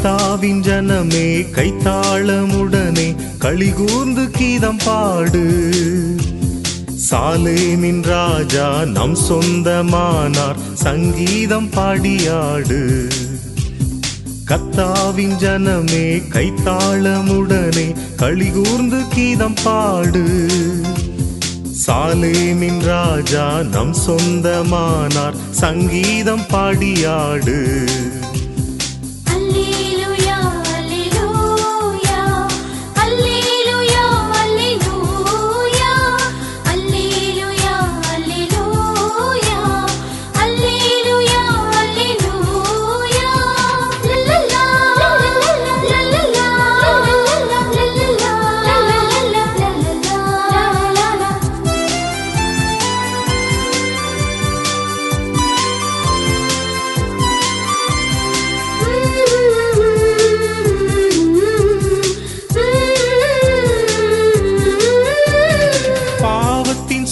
கர்த்தாவின் ஜனமே கைத்தாளமுடனே களிகூர்ந்து கீதம் பாடு. சாலேமின் ராஜா நம் சொந்தமானார், சங்கீதம் பாடியாடு. கர்த்தாவின் ஜனமே கைத்தாளமுடனே களிகூர்ந்து கீதம் பாடு. சாலேமின் ராஜா நம் சொந்தமானார், சங்கீதம் பாடியாடு.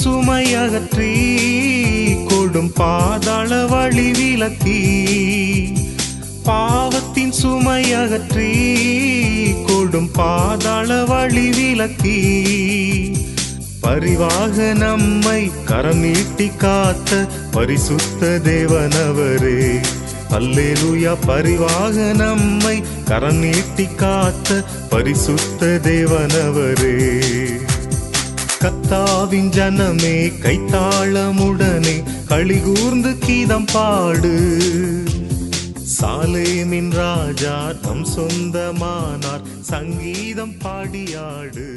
சுமையகற்றி கொடும் பாதாள வழி விலக்கி, பாவத்தின் சுமையகற்றி கொடும் பாதாள வழி விலக்கி, பரிவாக நம்மை கரம் நீட்டி காத்த பரிசுத்த தேவனவரே. அல்லேலூயா. பரிவாக நம்மை கரம் நீட்டி காத்த பரிசுத்த தேவனவரே. கர்த்தாவின் ஜனமே கைத்தாளமுடனே களிகூர்ந்து கீதம் பாடு. சாலேமின் ராஜா நம் சொந்தமானார், சங்கீதம் பாடியாடு.